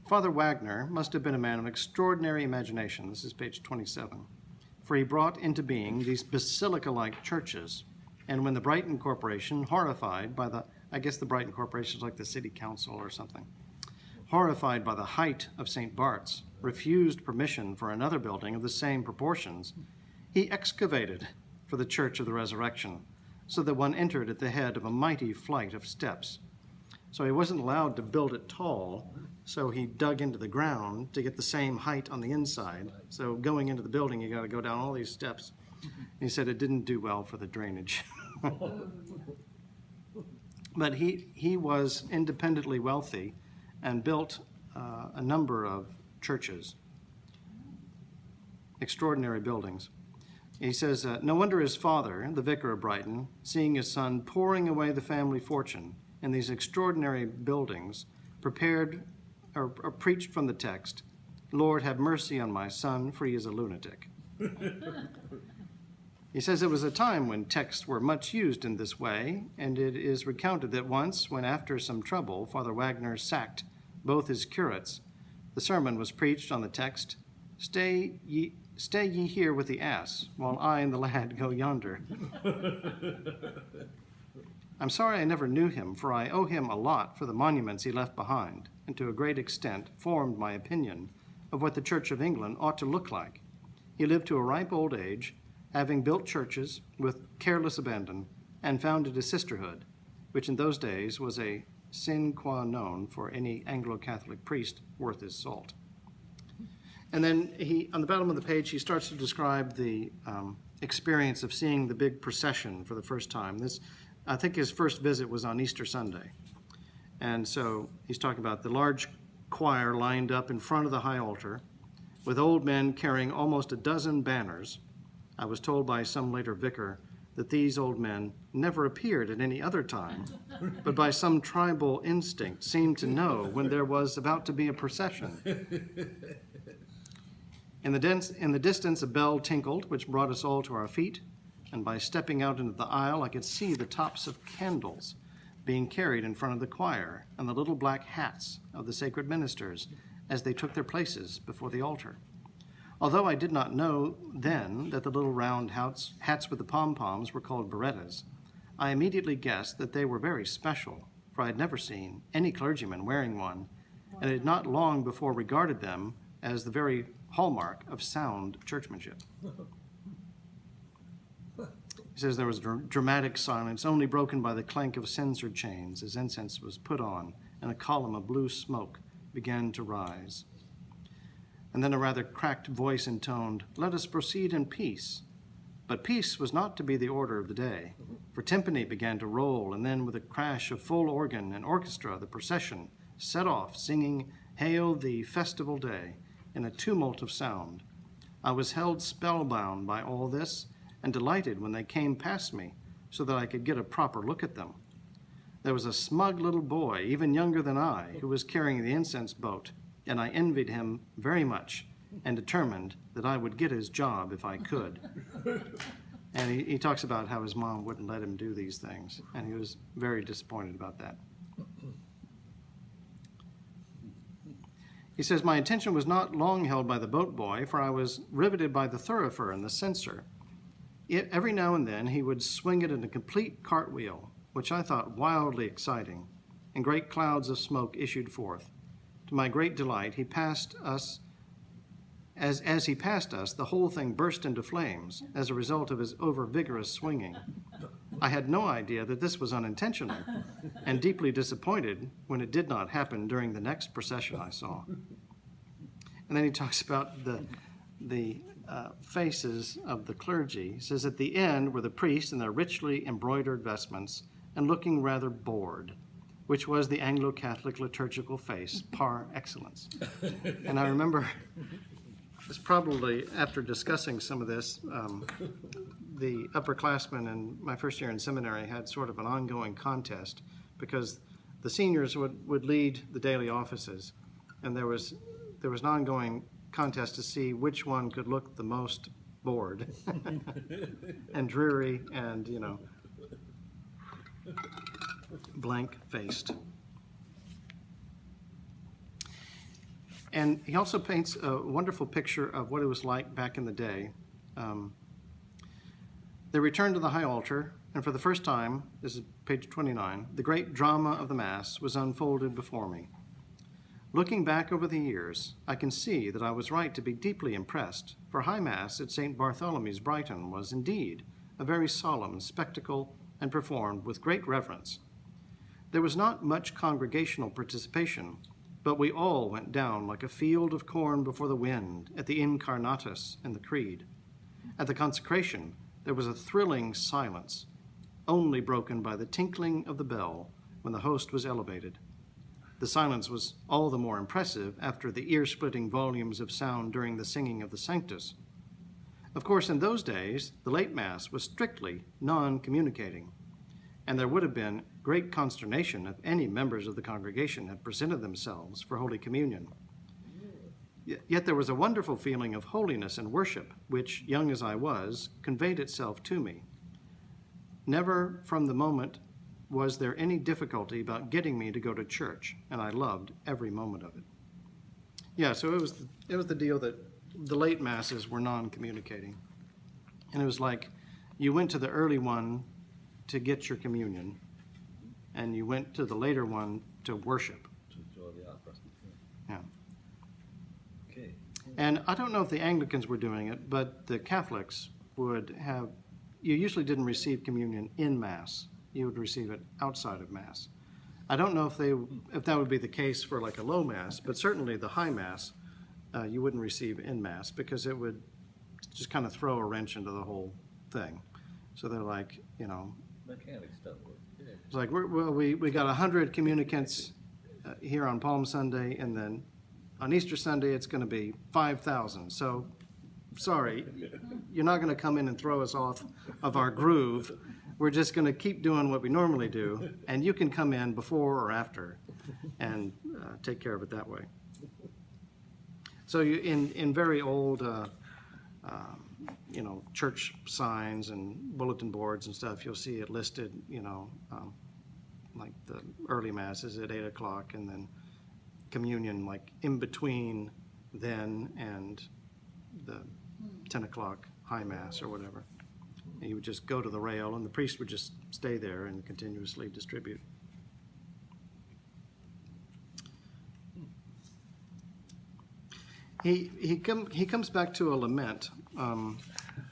Father Wagner must have been a man of extraordinary imagination. This is page 27. For he brought into being these basilica-like churches. And when the Brighton Corporation, horrified by I guess the Brighton Corporation is like the city council or something, horrified by the height of St. Bart's, refused permission for another building of the same proportions, he excavated for the Church of the Resurrection, so that one entered at the head of a mighty flight of steps. So he wasn't allowed to build it tall, so he dug into the ground to get the same height on the inside. So going into the building, you got to go down all these steps. And he said it didn't do well for the drainage. But he was independently wealthy and built a number of churches, extraordinary buildings. He says, no wonder his father, the vicar of Brighton, seeing his son pouring away the family fortune in these extraordinary buildings, prepared or preached from the text, Lord, have mercy on my son, for he is a lunatic. He says it was a time when texts were much used in this way, and it is recounted that once, when after some trouble, Father Wagner sacked both his curates, the sermon was preached on the text, Stay ye here with the ass, while I and the lad go yonder. I'm sorry I never knew him, for I owe him a lot for the monuments he left behind, and to a great extent formed my opinion of what the Church of England ought to look like. He lived to a ripe old age, having built churches with careless abandon, and founded a sisterhood, which in those days was a sine qua non for any Anglo-Catholic priest worth his salt. And then on the bottom of the page, he starts to describe the experience of seeing the big procession for the first time. I think his first visit was on Easter Sunday. And so he's talking about the large choir lined up in front of the high altar with old men carrying almost a dozen banners. I was told by some later vicar that these old men never appeared at any other time, but by some tribal instinct seemed to know when there was about to be a procession. In the distance, a bell tinkled, which brought us all to our feet, and by stepping out into the aisle, I could see the tops of candles being carried in front of the choir and the little black hats of the sacred ministers as they took their places before the altar. Although I did not know then that the little round hats with the pom-poms were called berettas, I immediately guessed that they were very special, for I had never seen any clergyman wearing one, and had not long before regarded them as the very hallmark of sound churchmanship. He says there was dramatic silence, only broken by the clank of censer chains as incense was put on, and a column of blue smoke began to rise. And then a rather cracked voice intoned, "Let us proceed in peace." But peace was not to be the order of the day, for timpani began to roll, and then with a crash of full organ and orchestra, the procession set off, singing "Hail the Festival Day" in a tumult of sound. I was held spellbound by all this, and delighted when they came past me, so that I could get a proper look at them. There was a smug little boy, even younger than I, who was carrying the incense boat, and I envied him very much, and determined that I would get his job if I could. And he talks about how his mom wouldn't let him do these things, and he was very disappointed about that. He says, my attention was not long held by the boat boy, for I was riveted by the thurifer and the censer. Every now and then he would swing it in a complete cartwheel, which I thought wildly exciting, and great clouds of smoke issued forth. To my great delight, he passed us. As he passed us, the whole thing burst into flames as a result of his over-vigorous swinging. I had no idea that this was unintentional, and deeply disappointed when it did not happen during the next procession I saw. And then he talks about the faces of the clergy. He says, at the end were the priests in their richly embroidered vestments and looking rather bored, which was the Anglo-Catholic liturgical face par excellence. And I remember, it's probably after discussing some of this, the upperclassmen in my first year in seminary had sort of an ongoing contest, because the seniors would lead the daily offices, and there was an ongoing contest to see which one could look the most bored and dreary and, blank-faced. And he also paints a wonderful picture of what it was like back in the day. They returned to the high altar, and for the first time, this is page 29, the great drama of the Mass was unfolded before me. Looking back over the years, I can see that I was right to be deeply impressed, for High Mass at St. Bartholomew's, Brighton, was indeed a very solemn spectacle and performed with great reverence. There was not much congregational participation, but we all went down like a field of corn before the wind at the Incarnatus and the Creed. At the consecration, there was a thrilling silence, only broken by the tinkling of the bell, when the host was elevated. The silence was all the more impressive after the ear-splitting volumes of sound during the singing of the Sanctus. Of course, in those days, the late Mass was strictly non-communicating, and there would have been great consternation if any members of the congregation had presented themselves for Holy Communion. Yet there was a wonderful feeling of holiness and worship, which, young as I was, conveyed itself to me. Never from the moment was there any difficulty about getting me to go to church, and I loved every moment of it. Yeah, so it was the deal that the late Masses were non-communicating. And it was like you went to the early one to get your communion, and you went to the later one to worship. To enjoy the opera. Yeah. Okay. And I don't know if the Anglicans were doing it, but the Catholics would have, you usually didn't receive communion in Mass. You would receive it outside of Mass. I don't know if that would be the case for like a low Mass, but certainly the high Mass, you wouldn't receive in Mass because it would just kind of throw a wrench into the whole thing. So they're like, Mechanic stuff. Yeah. it's like, we got 100 communicants here on Palm Sunday, and then on Easter Sunday, it's going to be 5,000. So, sorry, you're not going to come in and throw us off of our groove. We're just going to keep doing what we normally do, and you can come in before or after and take care of it that way. So in very old, church signs and bulletin boards and stuff, you'll see it listed, like the early Mass is at 8 o'clock, and then communion like in between then and the 10 o'clock high Mass or whatever. And you would just go to the rail, and the priest would just stay there and continuously distribute. He comes back to a lament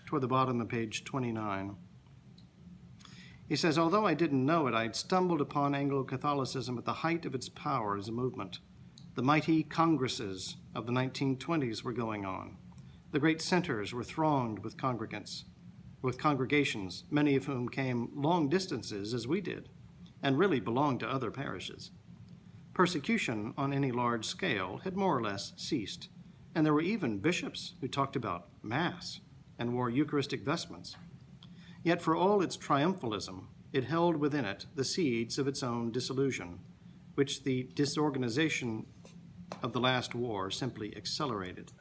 toward the bottom of page 29. He says, although I didn't know it, I'd stumbled upon Anglo-Catholicism at the height of its power as a movement. The mighty congresses of the 1920s were going on. The great centers were thronged with congregations, many of whom came long distances as we did, and really belonged to other parishes. Persecution on any large scale had more or less ceased, and there were even bishops who talked about Mass and wore Eucharistic vestments. Yet for all its triumphalism, it held within it the seeds of its own disillusion, which the disorganization of the last war simply accelerated.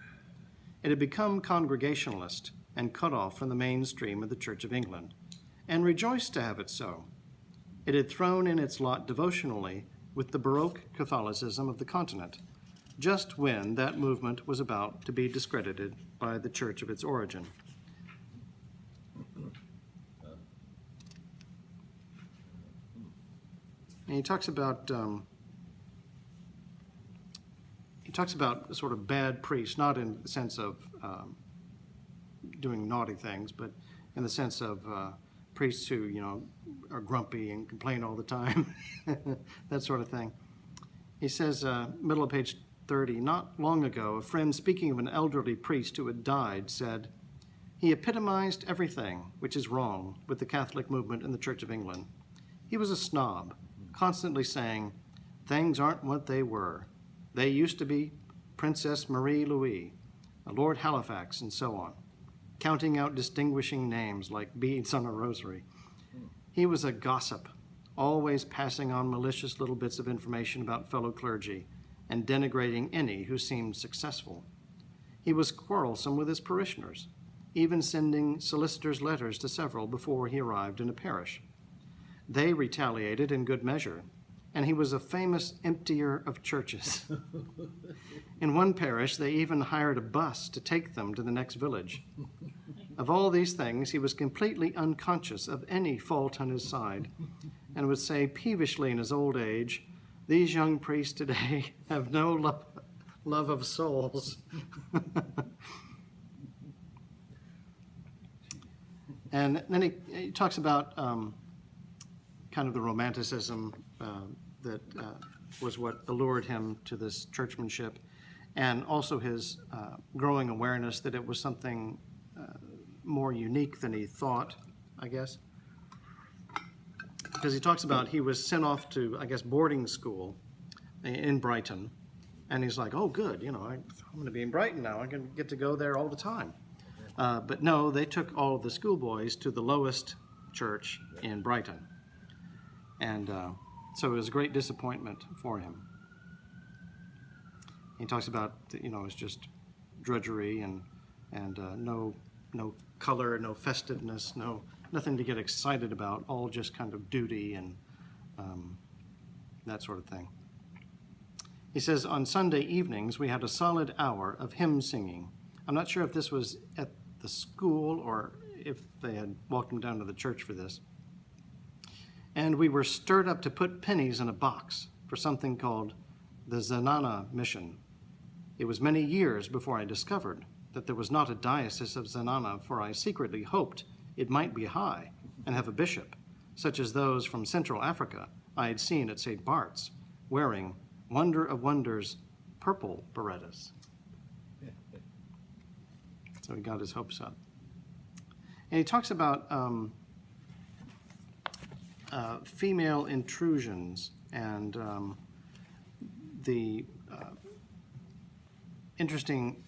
It had become Congregationalist and cut off from the mainstream of the Church of England, and rejoiced to have it so. It had thrown in its lot devotionally with the Baroque Catholicism of the continent, just when that movement was about to be discredited by the church of its origin. And he talks about sort of bad priests, not in the sense of doing naughty things, but in the sense of priests who, are grumpy and complain all the time, that sort of thing. He says, middle of page 30, not long ago, a friend speaking of an elderly priest who had died said, he epitomized everything which is wrong with the Catholic movement in the Church of England. He was a snob, constantly saying, things aren't what they were. They used to be Princess Marie Louise, Lord Halifax, and so on, counting out distinguishing names like beads on a rosary. He was a gossip, always passing on malicious little bits of information about fellow clergy and denigrating any who seemed successful. He was quarrelsome with his parishioners, even sending solicitors' letters to several before he arrived in a parish. They retaliated in good measure, and he was a famous emptier of churches. In one parish, they even hired a bus to take them to the next village. Of all these things, he was completely unconscious of any fault on his side, and would say peevishly in his old age, these young priests today have no love of souls. And then he talks about kind of the romanticism that was what allured him to this churchmanship, and also his growing awareness that it was something more unique than he thought, I guess. because he talks about he was sent off to, I guess, boarding school in Brighton. And he's like, oh, good, I'm going to be in Brighton now. I can get to go there all the time. But no, they took all of the schoolboys to the lowest church in Brighton. And so it was a great disappointment for him. He talks about, it's just drudgery and no color, no festiveness, nothing to get excited about, all just kind of duty and that sort of thing. He says, on Sunday evenings, we had a solid hour of hymn singing. I'm not sure if this was at the school or if they had walked him down to the church for this. And we were stirred up to put pennies in a box for something called the Zenana Mission. It was many years before I discovered that there was not a diocese of Zenana, for I secretly hoped it might be high and have a bishop, such as those from Central Africa I had seen at St. Bart's, wearing wonder of wonders, purple berettas. So he got his hopes up. And he talks about female intrusions and the interesting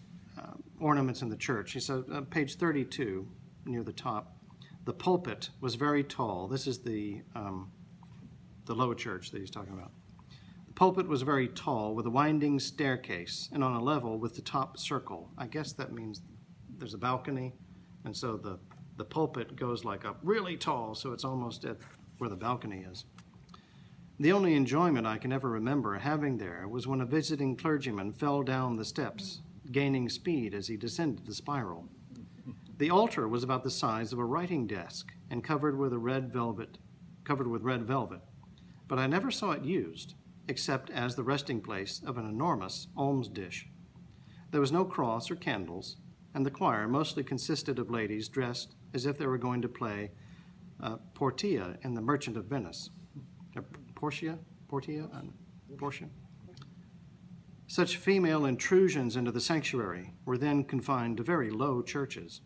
ornaments in the church. He said, page 32, near the top, the pulpit was very tall. This is the low church that he's talking about. The pulpit was very tall with a winding staircase and on a level with the top circle. I guess that means there's a balcony, and so the pulpit goes like up really tall, so it's almost at where the balcony is. The only enjoyment I can ever remember having there was when a visiting clergyman fell down the steps, gaining speed as he descended the spiral. The altar was about the size of a writing desk and covered with red velvet, but I never saw it used, except as the resting place of an enormous alms dish. There was no cross or candles, and the choir mostly consisted of ladies dressed as if they were going to play Portia in The Merchant of Venice. Portia? Such female intrusions into the sanctuary were then confined to very low churches,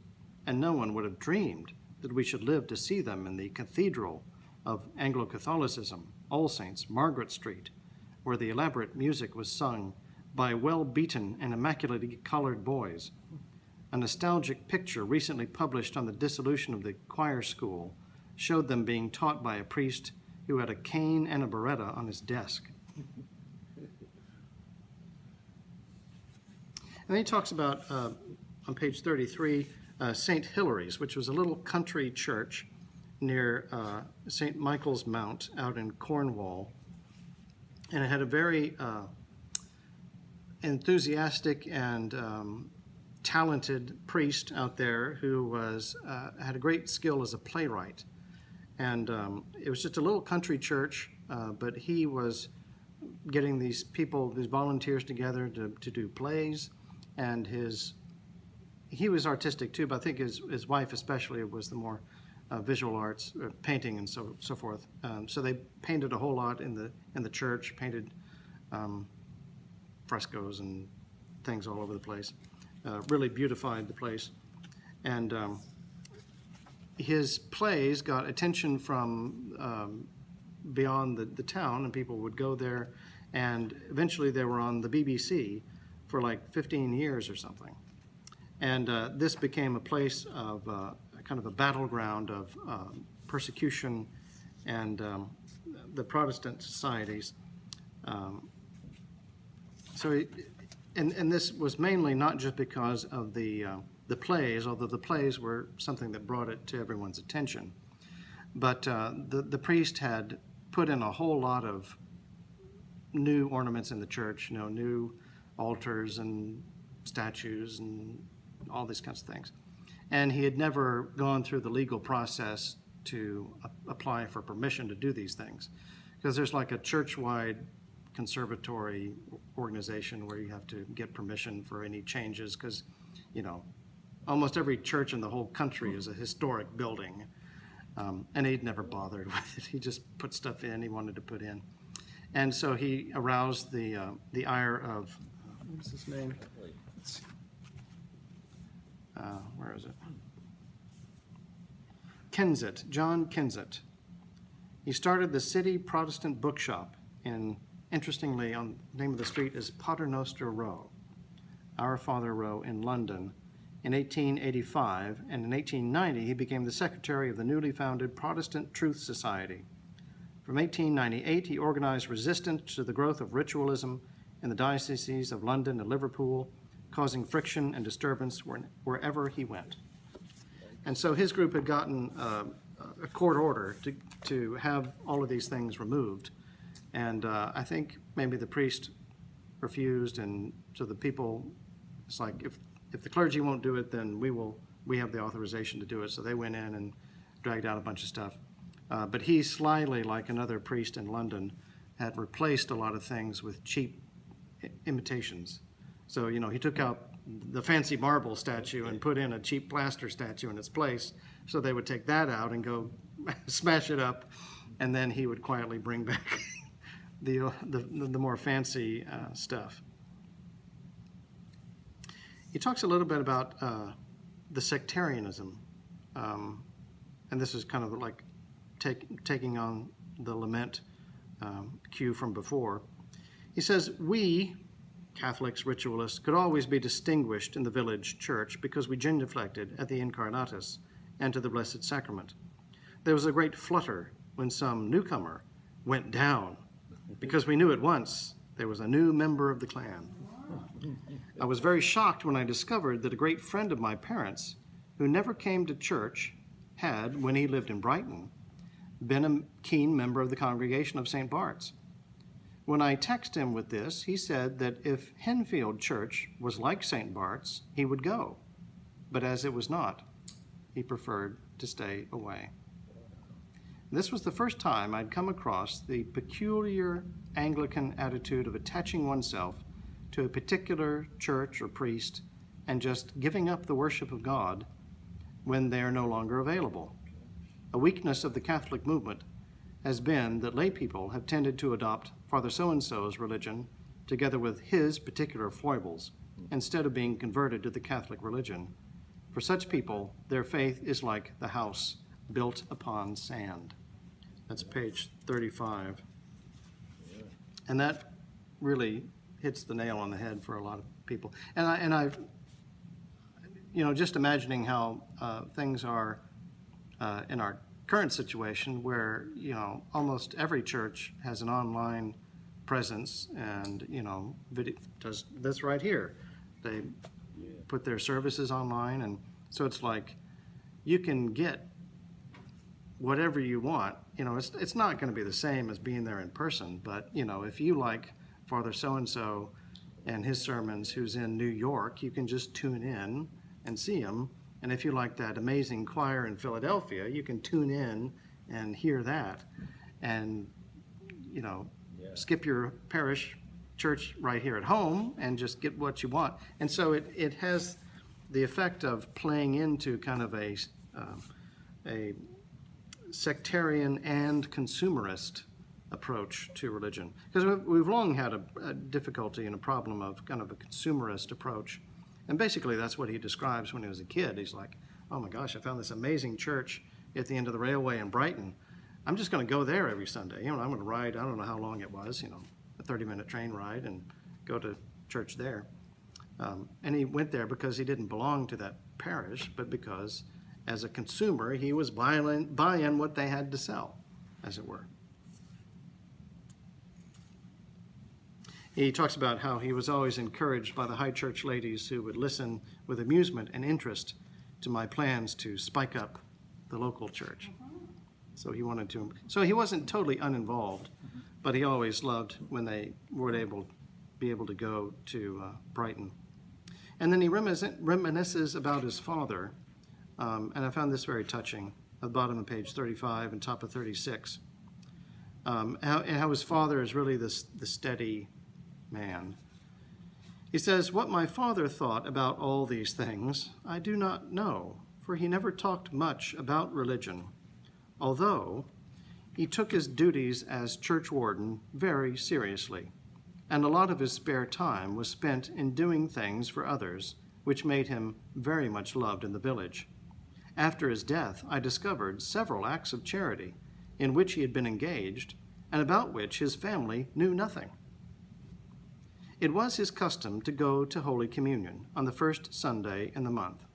and no one would have dreamed that we should live to see them in the cathedral of Anglo-Catholicism, All Saints, Margaret Street, where the elaborate music was sung by well-beaten and immaculately colored boys. A nostalgic picture recently published on the dissolution of the choir school showed them being taught by a priest who had a cane and a beretta on his desk. And then he talks about, on page 33, St. Hilary's, which was a little country church near St. Michael's Mount out in Cornwall. And it had a very enthusiastic and talented priest out there who had a great skill as a playwright. And it was just a little country church, but he was getting these people, these volunteers together to do plays. And he was artistic too, but I think his wife especially was the more visual arts, painting and so forth. So they painted a whole lot in the church, painted frescoes and things all over the place. Really beautified the place. And his plays got attention from beyond the town, and people would go there, and eventually they were on the BBC for like 15 years or something. And this became a place of kind of a battleground of persecution and the Protestant societies. And this was mainly not just because of the plays, although the plays were something that brought it to everyone's attention. But the priest had put in a whole lot of new ornaments in the church, new altars and statues and all these kinds of things. And he had never gone through the legal process to apply for permission to do these things. Because there's like a church-wide conservatory organization where you have to get permission for any changes because, almost every church in the whole country is a historic building. And he'd never bothered with it. He just put stuff in he wanted to put in. And so he aroused the ire of, what's his name? Where is it? Kensett, John Kensett. He started the City Protestant Bookshop interestingly, on the name of the street is Paternoster Row, Our Father Row in London, in 1885, and in 1890 he became the secretary of the newly founded Protestant Truth Society. From 1898 he organized resistance to the growth of ritualism in the dioceses of London and Liverpool, causing friction and disturbance wherever he went. And so his group had gotten a court order to have all of these things removed. And I think maybe the priest refused, and so the people, it's like, if the clergy won't do it, then we have the authorization to do it. So they went in and dragged out a bunch of stuff. But he slyly, like another priest in London, had replaced a lot of things with cheap imitations. So, he took out the fancy marble statue and put in a cheap plaster statue in its place. So they would take that out and go smash it up, and then he would quietly bring back the more fancy stuff. He talks a little bit about the sectarianism, and this is kind of like taking on the lament cue from before. He says, we, Catholics, ritualists, could always be distinguished in the village church because we genuflected at the Incarnatus and to the Blessed Sacrament. There was a great flutter when some newcomer went down, because we knew at once there was a new member of the clan. I was very shocked when I discovered that a great friend of my parents, who never came to church, had, when he lived in Brighton, been a keen member of the congregation of St. Bart's. When I texted him with this, he said that if Henfield Church was like St. Bart's, he would go. But as it was not, he preferred to stay away. This was the first time I'd come across the peculiar Anglican attitude of attaching oneself to a particular church or priest and just giving up the worship of God when they are no longer available. A weakness of the Catholic movement has been that lay people have tended to adopt Father so-and-so's religion together with his particular foibles, instead of being converted to the Catholic religion. For such people, their faith is like the house built upon sand. That's page 35. And that really hits the nail on the head for a lot of people. And I've, just imagining how things are in our current situation where, almost every church has an online presence and, does this right here. They put their services online, and so it's like you can get whatever you want. It's not going to be the same as being there in person, but, if you like Father so-and-so and his sermons who's in New York, you can just tune in and see him. And if you like that amazing choir in Philadelphia, you can tune in and hear that and, skip your parish church right here at home and just get what you want. And so it has the effect of playing into kind of a sectarian and consumerist approach to religion. Because we've long had a difficulty and a problem of kind of a consumerist approach. And basically that's what he describes when he was a kid. He's like, oh my gosh, I found this amazing church at the end of the railway in Brighton. I'm just going to go there every Sunday. I'm going to ride, I don't know how long it was, a 30-minute train ride and go to church there. And he went there because he didn't belong to that parish, but because as a consumer, he was buying what they had to sell, as it were. He talks about how he was always encouraged by the high church ladies who would listen with amusement and interest to my plans to spike up the local church. So he wasn't totally uninvolved, but he always loved when they were be able to go to Brighton. And then he reminisces about his father, and I found this very touching, at the bottom of page 35 and top of 36. How his father is really the steady man. He says, what my father thought about all these things, I do not know, for he never talked much about religion, although he took his duties as church warden very seriously, and a lot of his spare time was spent in doing things for others, which made him very much loved in the village. After his death, I discovered several acts of charity in which he had been engaged and about which his family knew nothing. It was his custom to go to Holy Communion on the first Sunday in the month.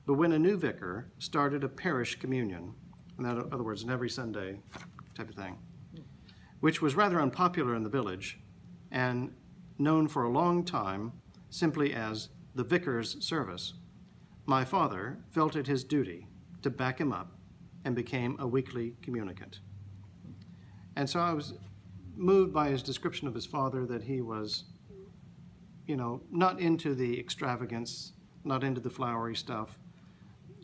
But when a new vicar started a parish communion, in other words, an every Sunday type of thing, which was rather unpopular in the village and known for a long time simply as the vicar's service, my father felt it his duty to back him up and became a weekly communicant. And so I was moved by his description of his father, that he was, not into the extravagance, not into the flowery stuff,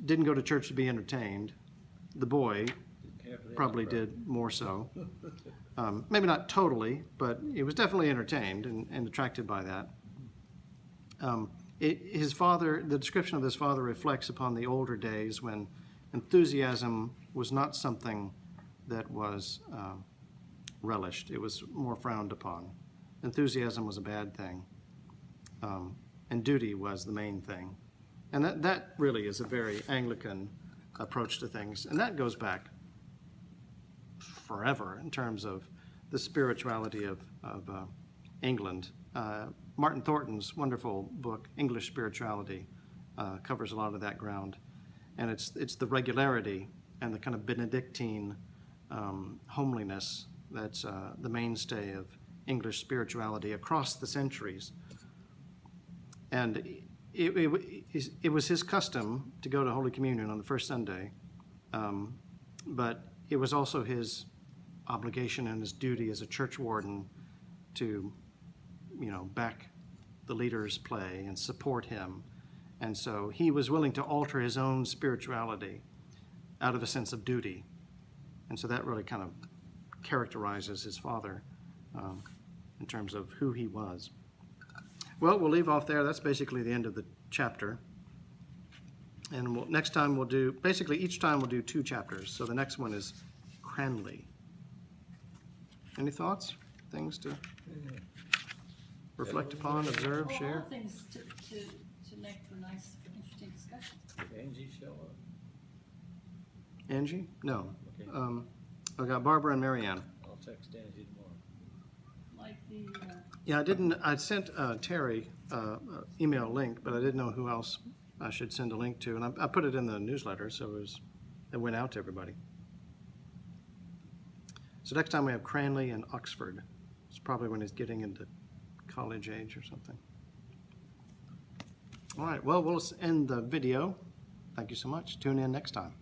didn't go to church to be entertained. The boy probably did more so. Maybe not totally, but he was definitely entertained and attracted by that. His father, the description of his father reflects upon the older days when enthusiasm was not something that was relished. It was more frowned upon. Enthusiasm was a bad thing, and duty was the main thing. And that really is a very Anglican approach to things. And that goes back forever in terms of the spirituality of England. Martin Thornton's wonderful book, English Spirituality, covers a lot of that ground. And it's the regularity and the kind of Benedictine homeliness that's the mainstay of English spirituality across the centuries. And it was his custom to go to Holy Communion on the first Sunday, but it was also his obligation and his duty as a church warden to, back the leader's play and support him. And so he was willing to alter his own spirituality out of a sense of duty. And so that really kind of characterizes his father in terms of who he was. Well, we'll leave off there. That's basically the end of the chapter. And next time we'll do, basically each time we'll do 2 chapters. So the next one is Cranley. Any thoughts? Things to reflect upon, observe, Well, share? all things to make for nice, interesting discussion. Did Angie show up? Angie? No. Okay. I got Barbara and Marianne. I'll text Angie tomorrow. Like the, Yeah, I sent Terry email link, but I didn't know who else I should send a link to. And I put it in the newsletter, so it went out to everybody. So next time we have Cranley and Oxford. It's probably when he's getting into college age or something. All right, well, we'll end the video. Thank you so much. Tune in next time.